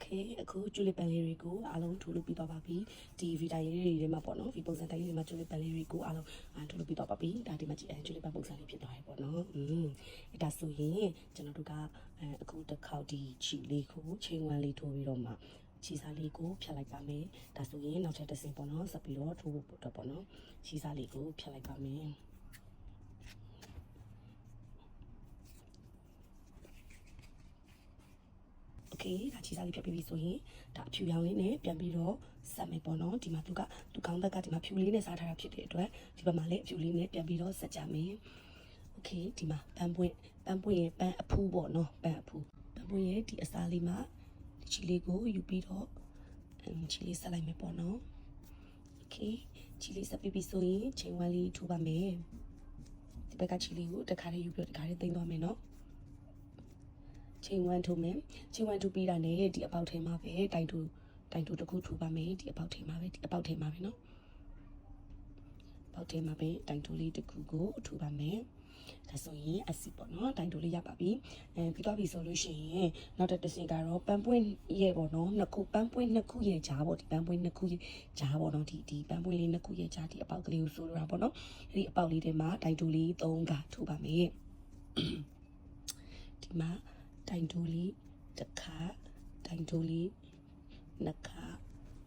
Okay အခုကျူလီပန်လေးတွေကိုအားလုံးထိုးလို့ပြီးတော့ပါပြီဒီဗီတိုင်လေးတွေထဲမှာပေါ့နော်ဒီပုံစံတိုင်းလေးတွေမှာကျူလီပန်လေးတွေကိုအားလုံးထိုးလို့ပြီးတော့ပါပြီဒါဒီမှာကြည့်ကျူလီပန်ပုံစံလေးဖြစ်သွားပြီပေါ့နော်အဲ့ဒါဆိုရင်ကျွန်တော်တို့ကအခုတစ်ခေါက်ဒီချီလေးကိုချိန်ဝမ်းလေးထိုးပြီးတော့မှချီစားလေးကိုဖြတ်လိုက်ပါမယ်ဒါဆိုရင်နောက်ထပ်တစ်ဆင့်ပေါ့နော်ဆက်ပြီးတော့ထိုးဖို့ပေါ့နော်ချီစားလေးကိုဖြတ်လိုက်ပါမယ်โอเคဒါချီစားလေးဖြတ်ပြီးပြီဆိုရင်ဒါအဖြူရောင်လေးနဲ့ပြန်ပြီးတော့ဆက်မယ်ပေါ့နော်ဒီမှာသူကောင်းဘက်ကဒီမှာဖြူလေးနဲ့စားထားတာဖြစ်တဲ့အတွက်ဒီဘက်မှာလည်းအဖြူလေးနဲ့ပြန်ပြီးတော့ဆက်ကြမယ်โอเคဒီမှာပန်းပွင့်ရဲ့ပန်းအဖူးပေါ့နော်ပန်းအဖူးပန်းပွင့်ရဲ့ဒီအစားလေးမှာဒီချီလေးကိုယူပြီးတော့ချီလေးဆက်လိုက်မယ်ပေါ့နော်โอเคချီလေးဆက်ပြီးပြီဆိုရင်ချိန်ဝမ်းလေးထိုးပါမယ်ဒီဘက်ကချီလေးကိုတစ်ခါလေးယူပြီးတော့တစ်ခါလေးသိမ်းသွားမယ်နော်ချိန်ဝမ်းထိုးမယ်ချိန်ဝမ်းထိုးပြီးတာနဲ့ဒီအပေါက်ထဲမှာပဲတိုင်တူတစ်ခုထိုးပါမယ်ဒီအပေါက်ထဲမှာပဲဒီအပေါက်ထဲမှာပဲเนาะပေါက်ထဲမှာပဲတိုင်တူလေးတစ်ခုကိုထိုးပါမယ်ဒါဆိုရင်အစီပေါ့เนาะတိုင်တူလေးရပါပြီပြီးတော့ပြီဆိုလို့ရှိရင်နောက်တစ်ဆင့်ကတော့ပန်းပွင့်ရဲ့ပေါ့เนาะနှစ်ခုပန်းပွင့်နှစ်ခုရဲ့ကြားပေါ့ဒီပန်းပွင့်နှစ်ခုရဲ့ကြားပေါ့เนาะဒီပန်းပွင့်လေးနှစ်ခုရဲ့ကြားဒီအပေါက်ကလေးကိုဆိုလိုတာပေါ့เนาะအဲ့ဒီအပေါက်လေးထဲမှာတိုင်တူလေး3ခါထိုးပါမယ်ဒီမှာတိုင်တိုးလေးတစ်ခါတိုင်တိုးလေးနှစ်ခါ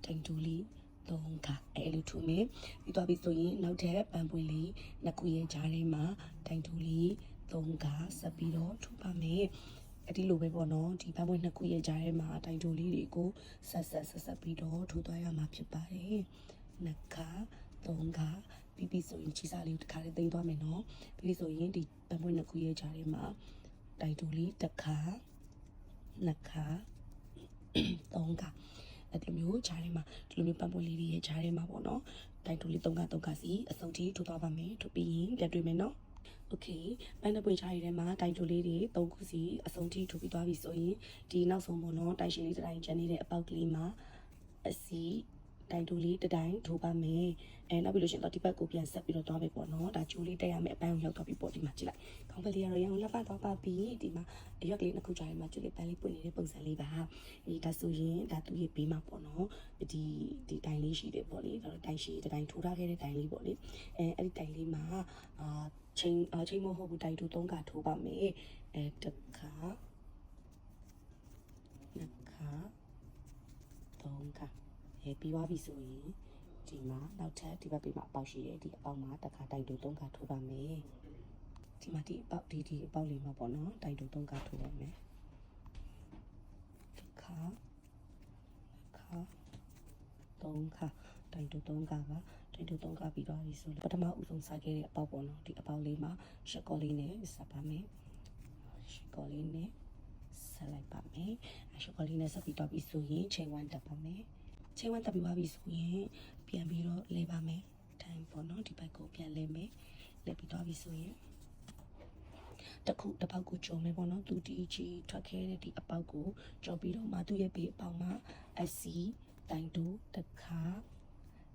တိုင်တိုးလေးသုံးခါအဲ့လိုထူမယ်ပြီးတော့ပြီဆိုရင်နောက်ထပ်ပန်းပွင့်လေးနှစ်ခုရဲ့ကြားထဲမှာတိုင်တိုးလေးသုံးခါဆက်ပြီးတော့ထူပါမယ်အဲ့ဒီလိုပဲပေါ့နော်ဒီပန်းပွင့်နှစ်ခုရဲ့ကြားထဲမှာတိုင်တိုးလေးတွေကိုဆက်ပြီးတော့ထူသွားရမှာဖြစ်ပါတယ်နှစ်ခါသုံးခါပြီးဆိုရင်ချီစားလေးတစ်ခါလေးသိမ်းသွားမယ်နော်ပြီးဆိုရင်ဒီပန်းပွင့်နှစ်ခုရဲ့ကြားထဲမှာတိုင်တူလေးတစ်ခါနှစ်ခါသုံးခါအဲ့လိုမျိုးခြားထဲမှာဒီလိုမျိုးပန်းပွင့်လေးတွေရဲ့ခြားထဲမှာပေါ့နော်တိုင်တူလေး3ခါစီအစုံထိထိုးသွားပါမယ်ထိုးပြီးရင်ပြန်တွေ့မယ်နော်โอเคပန်းပွင့်ခြားထဲမှာတိုင်တူလေးတွေ3ခုစီအစုံထိထိုးပြီးသွားပြီဆိုရင်ဒီနောက်ဆုံးပေါ့နော်တိုင်ရှင်လေးတစ်တိုင်းကျန်နေတဲ့အပေါက်ကလေးမှာအစီတိုင်တူလေးတစ်တိုင်းထိုးပါမယ်နောက်ပြီးလို့ရှိရင်တော့ဒီဘက်ကိုပြန်ဆက်ပြီးတော့သွားပြီပေါ့နော်ဒါကျိုးလေးတက်ရမယ်အပန်းကိုရောက်သွားပြီပေါ့ဒီမှာကြည့်လိုက်ခေါင်းဘက်လေးကတော့ရအောင်လက်ပတ်သွားပါပြီဒီမှာအရွက်ကလေးနှစ်ခုကြားထဲမှာကျိုးလေးပန်းလေးပွင့်နေတဲ့ပုံစံလေးပါဒါဆိုရင်ဒါသူ့ရဲ့ဘေးမှာပေါ့နော်ဒီတိုင်လေးရှိတယ်ပေါ့လေဒါတိုင်ရှိတိုင်ထိုးထားခဲ့တဲ့တိုင်လေးပေါ့လေအဲ့ဒီတိုင်လေးမှာချိန်မဟုတ်ဘူးတိုင်တူ3ခါထိုးပါမယ်တစ်ခါနှစ်ခါ3ခါပြီးသွားပြီဆိုရင်ဒီမှာနောက်ထပ်ဒီဘက်ပေးမှာအပေါက်ရှိတယ်ဒီအပေါက်မှာတစ်ခါတိုင်တူ3ခါထိုးပါမယ်ဒီမှာဒီအပေါက်လေးမှာပေါ့နော်တိုင်တူ3ခါထိုးပါမယ်တစ်ခါ3ခါတိုင်တူ3ခါပါတိုင်တူ3ခါပြီးသွားပြီဆိုပထမဦးဆုံးစားခဲ့တဲ့အပေါက်ပေါ့နော်ဒီအပေါက်လေးမှာရှက်ကောလေးနဲ့ဆက်ပါမယ်ရှက်ကောလေးနဲ့ဆက်လိုက်ပါမယ်ရှက်ကောလေးနဲ့ဆက်ပြီးတော့ပြီဆိုရင်ချိန်ဝမ်းတက်ပါမယ်ချိန်ဝမ်းတက်ပြီးသွားပြီဆိုရင်ပြန်ပြီးတော့လဲပါမယ်ထိုင်ပေါ့နော်ဒီဘက်ကိုပြန်လဲမယ်လဲပြီးသွားပြီဆိုရင်တစ်ပေါက်ကိုကြော်မယ်ပေါ့နော်သူတီချီထွက်ခဲ့တဲ့ဒီအပေါက်ကိုကြော်ပြီးတော့မှသူ့ရဲ့ဘေးအပေါက်မှာအစီတိုင်တူတစ်ခါ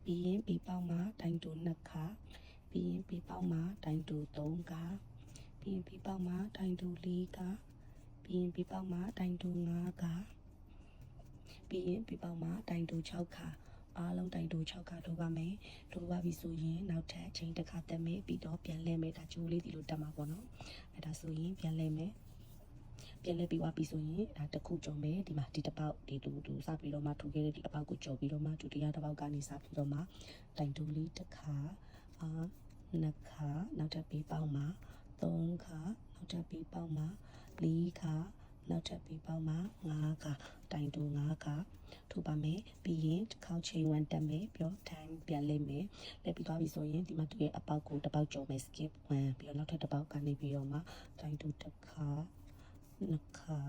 ပြီးရင်ဘေးပေါက်မှာတိုင်တူနှစ်ခါပြီးရင်ဘေးပေါက်မှာတိုင်တူ3ခါပြီးရင်ဘေးပေါက်မှာတိုင်တူ4ခါပြီးရင်ဘေးပေါက်မှာတိုင်တူ5ခါပြီးရင်ဘေးပေါက်မှာတိုင်တူ6ခါအားလုံးတိုင်တူ6ခါထိုးပါမယ်ထိုးပါပြီဆိုရင်နောက်ထပ်ချိန်တစ်ခါတက်မယ်ပြီးတော့ပြန်လဲမယ်ဒါကျိုးလေးဒီလိုတက်မှာပေါ့နော်အဲ့ဒါဆိုရင်ပြန်လဲမယ်ပြန်လဲပြီးသွားပြီဆိုရင်ဒါတစ်ခုကြော်မယ်ဒီမှာဒီတစ်ပေါက်ဒီတူစပြီးတော့မှထိုးခဲ့တဲ့ဒီအပေါက်ကိုကြော်ပြီးတော့မှဒုတိယတစ်ပေါက်ကနေစပြီးတော့မှတိုင်တူလေးတစ်ခါနှစ်ခါနောက်ထပ်ဘေးပေါက်မှာ3ခါနောက်ထပ်ဘေးပေါက်မှာ4ခါနောက်ထပ်ဘေးပေါက်မှာ5ခါတိုင်တူ5ခါထိုးပါမယ်ပြီးရင်တစ်ခေါက်ချိန်ဝမ်းတက်မယ်ပြီးတော့ထိုင်ပြန်လဲမယ်လဲပြီးသွားပြီဆိုရင်ဒီမှာသူရဲ့အပေါက်ကိုတစ်ပေါက်ကြော်မယ် skip 1ပြီးတော့နောက်ထပ်တစ်ပေါက်ကနေပြီးတော့မှတိုင်တူတစ်ခါနှစ်ခါ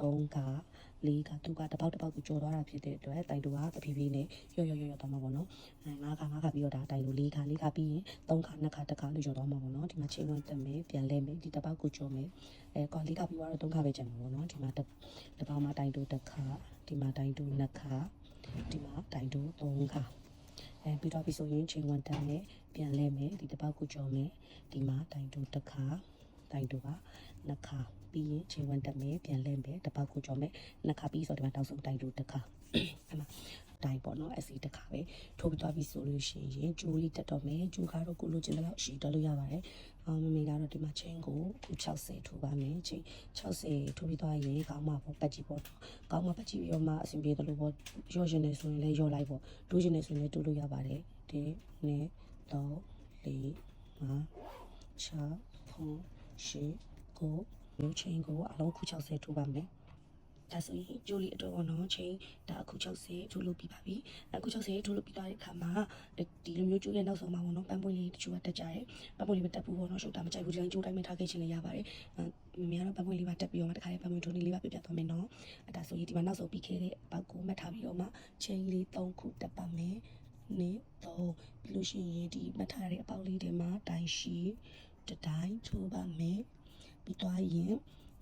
3ခါ4ခါသူကတစ်ပေါက်ကိုကြော်သွားတာဖြစ်တဲ့အတွက်တိုင်တူကတဖြည်းဖြည်းနဲ့ရော့သွားမှာပေါ့နော်5ခါပြီးတော့ဒါတိုင်တူ4ခါပြီးရင်3ခါ2ခါတစ်ခါလို့ကြော်သွားမှာပေါ့နော်ဒီမှာချိန်ဝမ်းတက်မယ်ပြန်လဲမယ်ဒီတစ်ပေါက်ကိုကြော်မယ်ကော4ခါပြီးတော့3ခါပဲကျန်မှာပေါ့နော်ဒီမှာတစ်ပေါက်မှာတိုင်တူတစ်ခါဒီမှာတိုင်တူ2ခါဒီမှာတိုင်တူ3ခါပြီးတော့ပြီဆိုရင်ချိန်ဝမ်းတက်မယ်ပြန်လဲမယ်ဒီတစ်ပေါက်ကိုကြော်မယ်ဒီမှာတိုင်တူတစ်ခါတိုင်တူက2ခါ ပြီးရင်ချိန်ဝမ်းတက်မယ်ပြန်လဲမယ်တစ်ပေါက်ကိုကြော်မယ်နှစ်ခါပြီးဆိုတော့ဒီမှာတောက်ဆုံးတိုင်တူတစ်ခါအဲ့မှာတိုင်ပေါ့နော်အစီတစ်ခါပဲထိုးပြီးသွားပြီဆိုလို့ရှိရင်ဂျိုးလေးတက်တော့မယ်ဂျိုးကတော့ကိုလိုချင်တဲ့လောက်ရှည်တော့လို့ရပါတယ်မမေကတော့ဒီမှာချင်းကိုခု60ထိုးပါမယ်ချင်း60ထိုးပြီးသွားရင်ကောင်းမှာပေါ့ပတ်ကြည့်ပေါ့ကောင်းမှာပတ်ကြည့်ပြီးတော့မှအဆင်ပြေတယ်လို့ပေါ့ရော့ရှင်နေဆိုရင်လည်းရော့လိုက်ပေါ့တိုးရှင်နေဆိုရင်လည်းတိုးလို့ရပါတယ်ဒီနဲ့3 4 5 6 8 9မျိုးချင်းကိုအလုံးခု60ထိုးပါမယ်ဒါဆိုရင်ဂျိုလီအတွက်ပေါ့နော်ချင်းဒါအခု60ထိုးလို့ပြီးပါပြီအခု60ထိုးလို့ပြီးသွားတဲ့အခါမှာဒီလိုမျိုးကျိုးရဲ့နောက်ဆုံးမှာပေါ့နော်ပန်းပွင့်လေးတချို့ကတက်ကြတယ်ပန်းပွင့်လေးမတက်ဘူးပေါ့နော်ရှုပ်တာမကြိုက်ဘူးဒီတိုင်းကျိုးတိုင်းပဲထားခဲ့ချင်လည်းရပါတယ်မမေကတော့ပန်းပွင့်လေးပါတက်ပြီးတော့မှတခါလေးပန်းပွင့်ထိုးလေးပါပြပြသွားမယ်နော်ဒါဆိုရင်ဒီမှာနောက်ဆုံးပြီးခဲ့တဲ့ပေါက်ကိုမှတ်ထားပြီးတော့မှချင်းလေး3ခုတက်ပါမယ်နေတော့ပြီးလို့ရှိရင်ဒီမှတ်ထားတဲ့အပေါက်လေးတွေမှာတိုင်ရှိတိုင်းထိုးပါမယ်ပြီးသွားရင်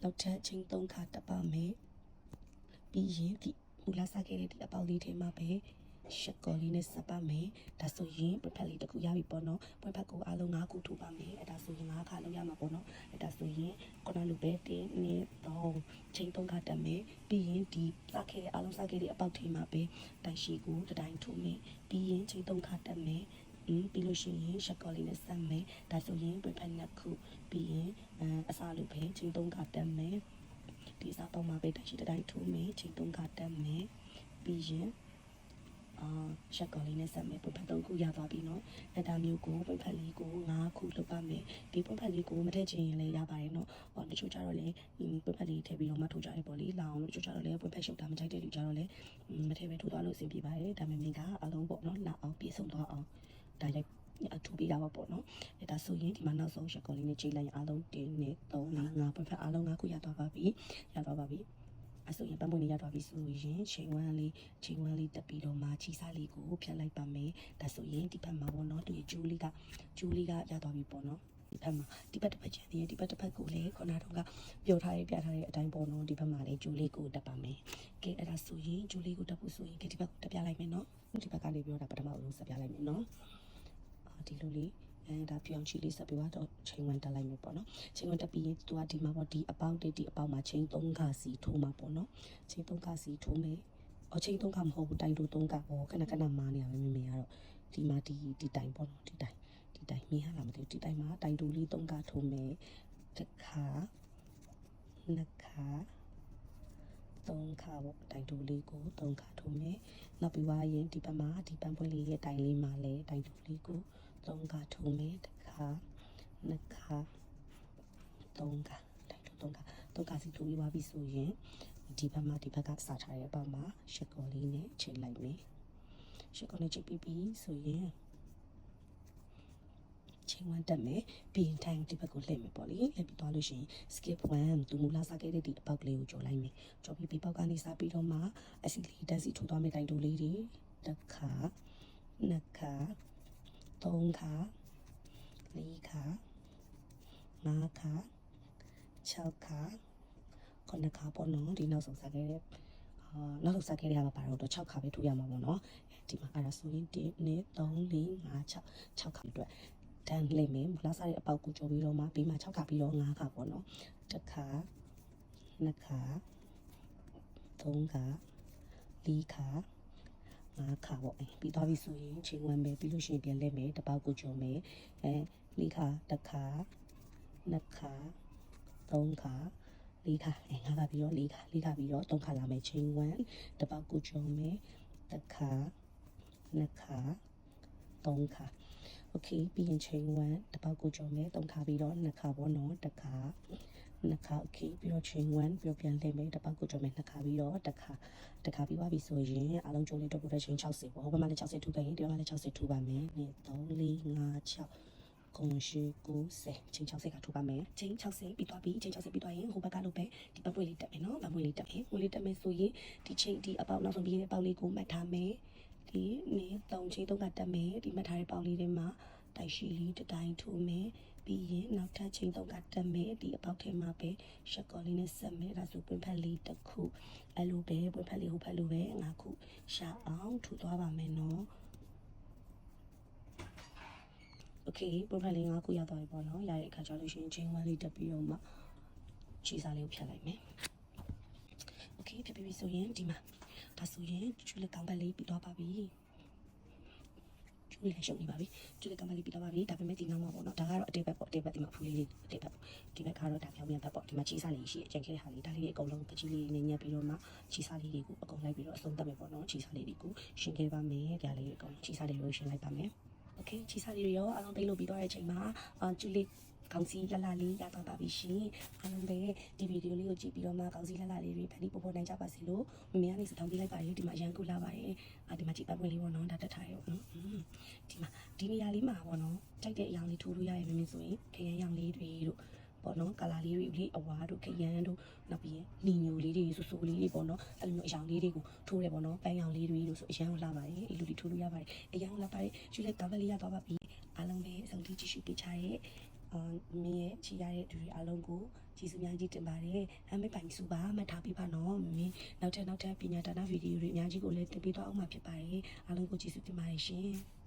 နောက်ထပ်ချင်း3ခါတက်ပါမယ်ပြီးရင်ဒီမူလာစားခဲ့တဲ့ဒီအပေါက်လေးထဲမှာပဲရှက်ကော်လေးနဲ့စပ်ပါမယ်ဒါဆိုရင်ပဖက်လေးတစ်ခုရပြီပေါ့နော်ပဖက်ကိုအားလုံး9ခုထိုးပါမယ်အဲ့ဒါဆိုရင်9ခါလောက်ရမှာပေါ့နော်အဲ့ဒါဆိုရင်ခုနလိုပဲတင်းနေတော့ချိန်3ခါတက်မယ်ပြီးရင်ဒီစားခဲ့တဲ့အားလုံးစားခဲ့တဲ့အပေါက်ထဲမှာပဲတိုင်ရှိကိုတိုင်းထိုးမယ်ပြီးရင်ချိန်3ခါတက်မယ်ပြီးလို့ရှိရင်ရှက်ကော်လေးနဲ့စပ်မယ်ဒါဆိုရင်ပဖက်နှစ်ခုပြီးရင်အစားလိုပဲချိန်3ခါတက်မယ်ဒီစားပေါက်မှာပဲတိုင်ရှိတိုင်းထိုးမယ်ချိန်3ခါတက်မယ်ပြီးရင်ရှက်ကော်လေးနဲ့ဆက်မယ်ပွင့်ဖက်3ခုရသွားပြီနော်အဲ့ဒါမျိုးကိုပွင့်ဖက်လေးကို9ခုလုပ်ပါမယ်ဒီပွင့်ဖက်လေးကိုမထည့်ချင်ရင်လည်းရပါတယ်နော်တချို့ကြတော့လေပွင့်ဖက်လေးထည့်ပြီးတော့မှထိုးကြရပေါ့လေလာအောင်တချို့ကြတော့လေပွင့်ဖက်ရှုပ်တာမကြိုက်တဲ့လူကြတော့လေမထည့်ပဲထိုးသွားလို့အဆင်ပြေပါတယ်ဒါပေမဲ့ကအလုံးပေါ့နော်လာအောင်ပြေဆုံးသွားအောင်ဒါရိုက်အထူးပေးတာပေါ့နော်ဒါဆိုရင်ဒီမှာနောက်ဆုံးရှက်ကော်လေးနဲ့ချိန်လိုက်အားလုံး1 2 3 4 5ပွင့်ဖက်အားလုံး9ခုရသွားပါပြီအဆိုရင်ပန်းပွင့်လေးရသွားပြီဆိုရင်ချိန်ဝမ်းလေးတက်ပြီးတော့မှချီစားလေးကိုဖြတ်လိုက်ပါမယ်ဒါဆိုရင်ဒီဘက်မှာပေါ့နော်ဒီဂျိုးလေးကရသွားပြီပေါ့နော်ဒီဘက်မှာဒီဘက်တစ်ဖက်ချန်ဒီဘက်တစ်ဖက်ကိုလည်းခုနကတော့ပြောထားရပြထားတဲ့အတိုင်းပေါ့နော်ဒီဘက်မှာလည်းဂျိုးလေးကိုတက်ပါမယ်ကဲအဲ့ဒါဆိုရင်ဂျိုးလေးကိုတက်ဖို့ဆိုရင်ကဲဒီဘက်ကိုတက်ပြလိုက်မယ်နော်ဒီဘက်ကနေပြောတာပထမဆုံးဆက်ပြလိုက်မယ်နော်ဒီလိုလေးဒါပြောင်းချီလေးဆက်ပြီးတော့ချိန်ဝင်တက်လိုက်မယ်ပေါ့နော်ချိန်ဝင်တက်ပြီးရင်သူကဒီမှာပေါ့ဒီအပေါက်မှာချိန်3ခါစီထိုးမှာပေါ့နော်ချိန်3ခါစီထိုးမယ်ချိန်3ခါမဟုတ်ဘူးတိုင်တူ3ခါပေါ့ခဏမားနေရပဲမေကတော့ဒီမှာဒီတိုင်ပေါ့နော်ဒီတိုင်မြင်ရလားမသိဘူးဒီတိုင်မှာတိုင်တူလေး3ခါထိုးမယ်တစ်ခါနှစ်ခါ3ခါပေါ့တိုင်တူလေးကို3ခါထိုးမယ်နောက်ပြီးသွားရင်ဒီဘက်မှာဒီပန်းပွင့်လေးရဲ့တိုင်လေးမှာလည်းတိုင်တူလေးကို3ခါထိုးမယ်တစ်ခါနှစ်ခါ3ခါတိုင်တူ3ခါစီထိုးပြီးသွားပြီဆိုရင်ဒီဘက်ကစားထားတဲ့အပေါက်မှာရှက်ကော်လေးနဲ့ချိန်လိုက်မယ်ရှက်ကော်နဲ့ချိန်ပြီးဆိုရင်ချိန်ဝမ်းတက်မယ်ပြီးရင်ထိုင်ဒီဘက်ကိုလှည့်မယ်ပေါ့လေလှည့်ပြီးသွားလို့ရှိရင် skip 1သူမူလာစားခဲ့တဲ့ဒီအပေါက်ကလေးကိုကြော်လိုက်မယ်ကြော်ပြီးပေါက်ကနေစားပြီးတော့မှအစီလေးတက်စီထိုးသွားမယ်တိုင်တူလေးတွေတစ်ခါနှစ်ခါ3ခါ4ခါ5ခါ6ခါ9ခါပေါ့နော်ဒီနောက်ဆုံးစားခဲ့တဲ့နောက်ဆုံးစားခဲ့တဲ့ဟာပါတော့6ခါပဲထိုးရမှာပေါ့နော်ဒီမှာအဲ့ဒါဆိုရင်1 2 3 4 5 6ခါအတွက်တန်းလိမ့်မယ်မလားစားတဲ့အပေါက်ကိုကြောပြီးတော့မှပြီးမှ6ခါပြီးတော့5ခါပေါ့နော်တစ်ခါနှစ်ခါ3ခါ4ခါ5ခါပေါ့ပြီးသွားပြီဆိုရင်ချိန်ဝမ်းမယ်ပြီးလို့ရှိရင်ပြန်လဲမယ်တစ်ပေါက်ကိုကြောမယ်4ခါတစ်ခါနှစ်ခါ3ခါ4ခါ5ခါပြီးတော့4ခါပြီးတော့3ခါလာမယ်ချိန်ဝမ်းတစ်ပေါက်ကိုကြောမယ်တစ်ခါနှစ်ခါ3ခါโอเคပြီးရင်ချိန်ဝမ်းတစ်ပေါက်ကိုကြောမယ်3ခါပြီးတော့2ခါပေါ့နော်တစ်ခါနှစ်ခါโอเคပြီးတော့ချိန်ဝမ်းပြီးတော့ပြန်လဲမယ်တစ်ပေါက်ကိုကြောမယ်2ခါပြီးတော့တစ်ခါပြီးသွားပြီဆိုရင်အလုံးကျိုးလေးတော့ချိန်60ပေါ့ဟိုဘက်မှာလည်း60ထိုးခဲ့ရင်ဒီဘက်မှာလည်း60ထိုးပါမယ်1 2 3 4 5 6ကုန်ရှိ90ချိန်60ကထိုးပါမယ်ချိန်60ပြီးသွားပြီချိန်60ပြီးသွားရင်ဟိုဘက်ကလို့ပဲဒီပတ်ပွေးလေးတက်မယ်နော်ပတ်ပွေးလေးတက်မယ်ဆိုရင်ဒီချိန်ဒီအပေါက်နောက်ဆုံးပြီးတဲ့ပေါက်လေးကိုမှတ်ထားမယ်ဒီနေ3ချိန်3ကတက်မယ်ဒီမှတ်ထားတဲ့ပေါက်လေးတွေမှာတိုက်ရှိလေးတစ်တိုင်းထိုးမယ်ပြီးရင်နောက်ထပ်ချိန်3ကတက်မယ်ဒီအပေါက်ထဲမှာပဲရှက်ကော်လေးနဲ့ဆက်မယ်ဒါဆိုပွင့်ဖက်လေးတစ်ခုအဲ့လိုပဲပွင့်ဖက်လေးဟိုဖက်လိုပဲ5ခုရှာအောင်ထူသွားပါမယ်နော်โอเคပွင့်ဖက်လေး5ခုရသွားပြီပေါ့နော်ရတဲ့အခါကျလို့ရှိရင်ချိန်ဝမ်းလေးတက်ပြီးတော့မှ ချီစားလေးကိုဖြတ်လိုက်မယ်โอเคဖြတ်ပြီးဆိုရင်ဒီမှာဒါဆိုရင်ကျွေးလက်ကောင်းဘက်လေးပြီးတော့ပါပြီကျွေးလက်ရှုပ်နေပါပြီကျွေးလက်ကောင်းဘက်လေးပြီးတော့ပါပြီဒါပေမဲ့ဒီနောက်မှာပေါ့နော်ဒါကတော့အတိတ်ဘက်ပေါ့အတိတ်ဘက်ဒီမှာဖူးလေးအတိတ်ဘက်ပေါ့ဒီဘက်ကတော့ဒါပြောင်းပြန်ဘက်ပေါ့ဒီမှာချီစားလေးရှိအကျန်ခဲတဲ့ဟာလေးဒါလေးအကုန်လုံးပကြီးလေးနဲ့ညက်ပြီးတော့မှချီစားလေးတွေကိုအကုန်လိုက်ပြီးတော့အဆုံးသတ်မယ်ပေါ့နော်ချီစားလေးတွေကိုရှင်းခဲ့ပါမယ်ဒါလေးအကုန်ချီစားလေးတွေကိုရှင်းလိုက်ပါမယ်โอเคချီစားလေးတွေရောအလုံးသိလို့ပြီးတော့တဲ့အချိန်မှာကျွေးလေးကောင်းစီလှလှလေးရတော့ပါပြီရှင်အားလုံးပဲဒီဗီဒီယိုလေးကိုကြည့်ပြီးတော့မှကောင်းစီလှလှလေးတွေဖန်တီးပေါ်ပေါ်နိုင်ကြပါစေလို့မမေကနေစတောင်းပေးလိုက်ပါရေဒီမှာရန်ကူလာပါရေဒီမှာကြည့်ပတ်ပွင့်လေးပေါ့နော်ဒါတက်ထားရောနော်ဒီမှာဒီနေရာလေးမှာပေါ့နော်ကြိုက်တဲ့အရာလေးထိုးလို့ရရင်မင်းဆိုရင်ခရမ်းရောင်လေးတွေတို့ပေါ့နော်ကာလာလေးတွေလေးအဝါတို့ခရမ်းတို့နောက်ပြီးလီညိုလေးတွေဆူဆူလေးတွေပေါ့နော်အဲ့လိုမျိုးအရောင်လေးတွေကိုထိုးရဲပေါ့နော်ပန်းရောင်လေးတွေတို့ဆိုအရန်လှပါရေအဲ့လိုလေးထိုးလို့ရပါတယ်အရန်လှပါရေယူလိုက်ကဗလေးရသွားပါပြီအားလုံးပဲအဆုံးထိကြည့်ရှုပေးကြရဲမင်းရဲ့ချီရတဲ့သူတွေအားလုံးကိုကျေးဇူးများကြီးတင်ပါတယ်။အမေပိုင်စုပါမှတ်ထားပေးပါနော်။မင်းနောက်ထပ်ပညာဒါနဗီဒီယိုတွေအများကြီးကိုလည်းတင်ပေးသွားအောင်မှာဖြစ်ပါတယ်။အားလုံးကိုကျေးဇူးတင်ပါတယ်ရှင်။